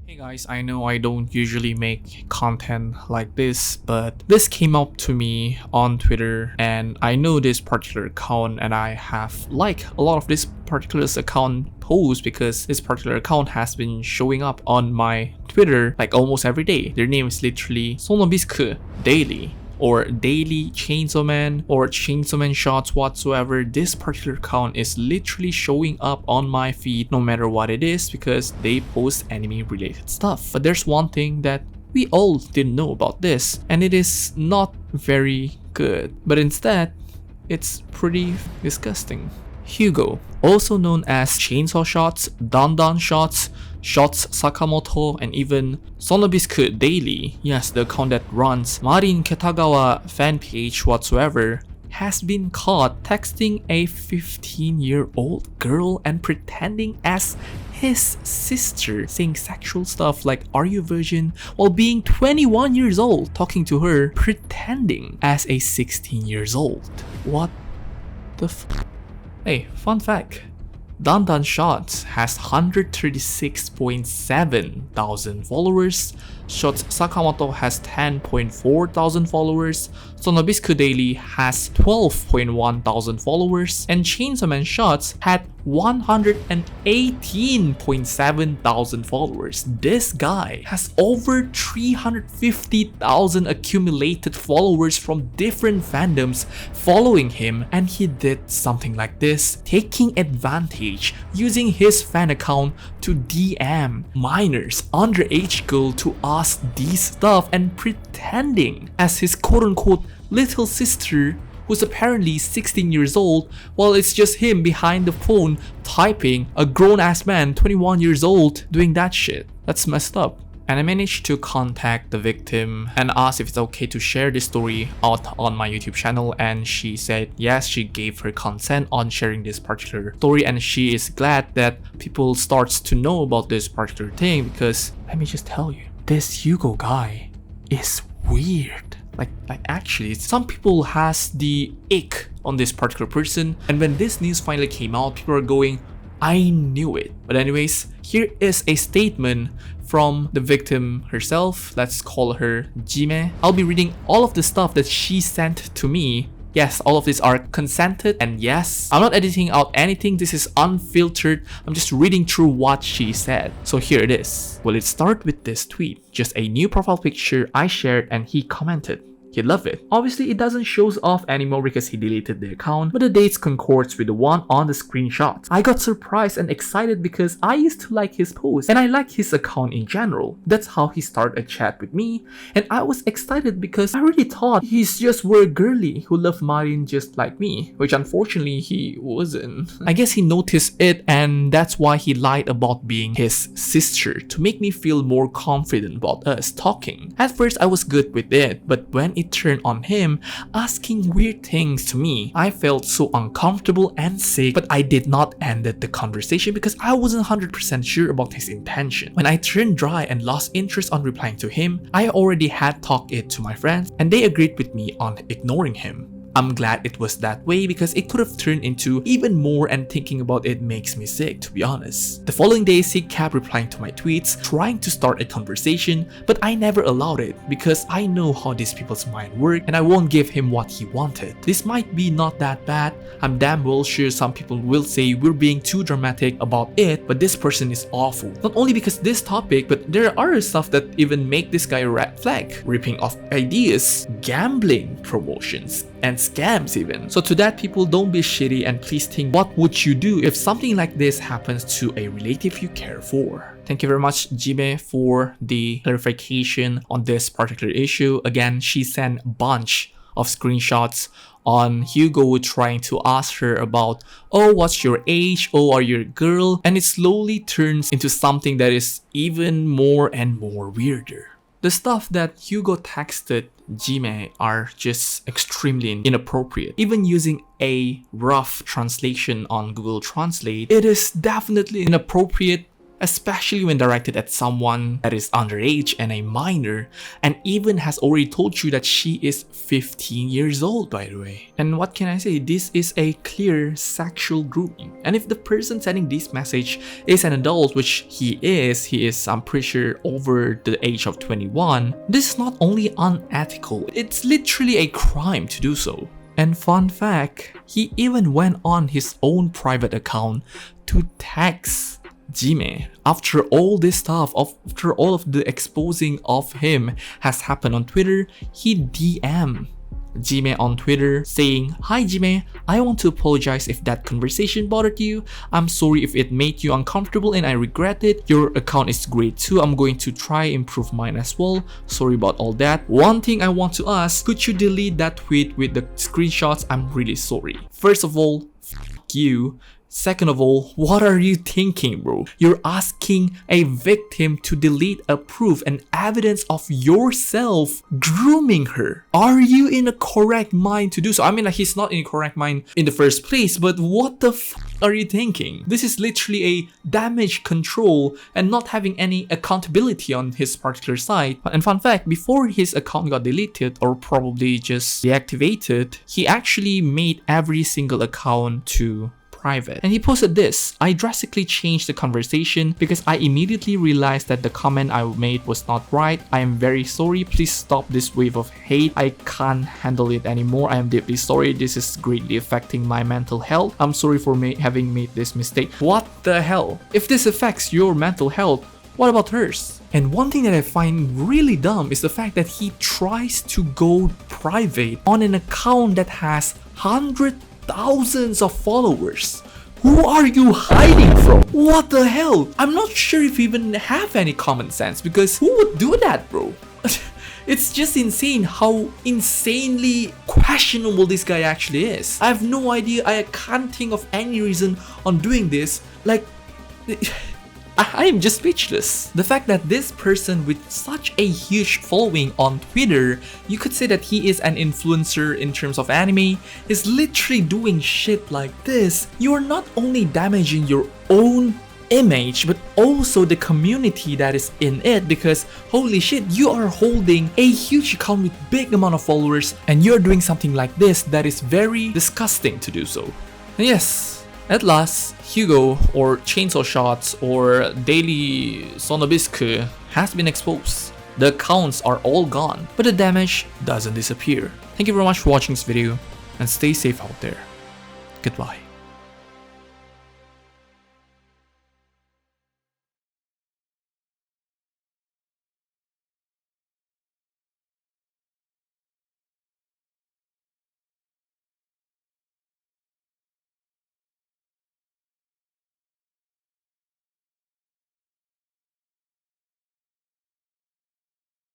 Hey guys, I know I don't usually make content like this, but this came up to me on Twitter and I know this particular account and I have liked a lot of this particular account posts because this particular account has been showing up on my Twitter like almost every day. Their name is literally Sonobisku Daily, or Daily Chainsaw Man, or Chainsaw Man Shots whatsoever. This particular account is literally showing up on my feed no matter what it is because they post anime related stuff. But there's one thing that we all didn't know about this, and it is not very good, but instead it's pretty disgusting. Hugo, also known as Chainsawshots, DandanShots, Shots Sakamoto, and even Sonobisku Daily, yes, the account that runs Marin Ketagawa fan page whatsoever, has been caught texting a 15-year-old girl and pretending as his sister, saying sexual stuff like "Are you a virgin?" while being 21 years old, talking to her, pretending as a 16 years old. What the f? Hey, fun fact. DandanShots has 136.7 thousand followers, Shots Sakamoto has 10.4 thousand followers, Sonobisku Daily has 12.1 thousand followers, and Chainsaw Man Shots had 118.7 thousand followers. This guy has over 350,000 accumulated followers from different fandoms following him, and he did something like this, taking advantage using his fan account to DM minors, underage girl, to ask these stuff and pretending as his quote-unquote little sister who's apparently 16 years old, while it's just him behind the phone typing, a grown-ass man 21 years old doing that shit. That's messed up. And I managed to contact the victim and ask if it's okay to share this story out on my YouTube channel, and she said yes, she gave her consent on sharing this particular story, and she is glad that people starts to know about this particular thing because let me just tell you, this Hugo guy is weird. Like actually, some people has the ick on this particular person, and when this news finally came out, people are going, I knew it. But anyways, here is a statement from the victim herself. Let's call her Jime. I'll be reading all of the stuff that she sent to me. Yes, all of these are consented, and yes, I'm not editing out anything. This is unfiltered. I'm just reading through what she said. So here it is. Well, it started with this tweet, just a new profile picture I shared, and he commented he'd love it. Obviously, it doesn't show off anymore because he deleted the account, but the dates concords with the one on the screenshot. I got surprised and excited because I used to like his posts and I like his account in general. That's how he started a chat with me, and I was excited because I really thought he's just were girly who loved Marin just like me, which unfortunately he wasn't. I guess he noticed it, and that's why he lied about being his sister to make me feel more confident about us talking. At first I was good with it, but when it turned on him asking weird things to me, I felt so uncomfortable and sick, but I did not end the conversation because I wasn't 100% sure about his intention. When I turned dry and lost interest on replying to him, I already had talked it to my friends and they agreed with me on ignoring him. I'm glad it was that way because it could have turned into even more, and thinking about it makes me sick, to be honest. The following days he kept replying to my tweets, trying to start a conversation, but I never allowed it because I know how these people's mind work and I won't give him what he wanted. This might be not that bad. I'm damn well sure some people will say we're being too dramatic about it, but this person is awful. Not only because this topic, but there are other stuff that even make this guy a red flag. Ripping off ideas, gambling promotions, and scams even. So to that, people, don't be shitty and please think, what would you do if something like this happens to a relative you care for? Thank you very much, Jime, for the clarification on this particular issue. Again, she sent a bunch of screenshots on Hugo trying to ask her about, oh, what's your age? Oh, are you a girl? And it slowly turns into something that is even more and more weirder. The stuff that Hugo texted Jime are just extremely inappropriate. Even using a rough translation on Google Translate, it is definitely inappropriate especially when directed at someone that is underage and a minor, and even has already told you that she is 15 years old, by the way. And what can I say? This is a clear sexual grooming. And if the person sending this message is an adult, which he is, I'm pretty sure, over the age of 21, this is not only unethical, it's literally a crime to do so. And fun fact, he even went on his own private account to text Jime. After all this stuff, after all of the exposing of him has happened on Twitter, he DM Jime on Twitter saying, "Hi Jime, I want to apologize if that conversation bothered you. I'm sorry if it made you uncomfortable and I regret it. Your account is great too. I'm going to try improve mine as well. Sorry about all that. One thing I want to ask, could you delete that tweet with the screenshots? I'm really sorry." First of all, f you. Second of all, what are you thinking, bro? You're asking a victim to delete a proof and evidence of yourself grooming her. Are you in a correct mind to do so? I mean, like, he's not in a correct mind in the first place, but what the f are you thinking? This is literally a damage control and not having any accountability on his particular side. And fun fact, before his account got deleted or probably just deactivated, he actually made every single account to private. And he posted this: "I drastically changed the conversation because I immediately realized that the comment I made was not right. I am very sorry. Please stop this wave of hate. I can't handle it anymore. I am deeply sorry. This is greatly affecting my mental health. I'm sorry for having made this mistake." What the hell? If this affects your mental health, what about hers? And one thing that I find really dumb is the fact that he tries to go private on an account that has thousands of followers. Who are you hiding from? What the hell? I'm not sure if you even have any common sense, because who would do that, bro? It's just insane how insanely questionable this guy actually is. I have no idea. I can't think of any reason on doing this. Like, I am just speechless. The fact that this person with such a huge following on Twitter, you could say that he is an influencer in terms of anime, is literally doing shit like this. You are not only damaging your own image, but also the community that is in it, because holy shit, you are holding a huge account with big amount of followers and you're doing something like this that is very disgusting to do so. And yes, at last, Hugo or Chainsawshots or Daily Sonobisque has been exposed. The accounts are all gone, but the damage doesn't disappear. Thank you very much for watching this video and stay safe out there. Goodbye.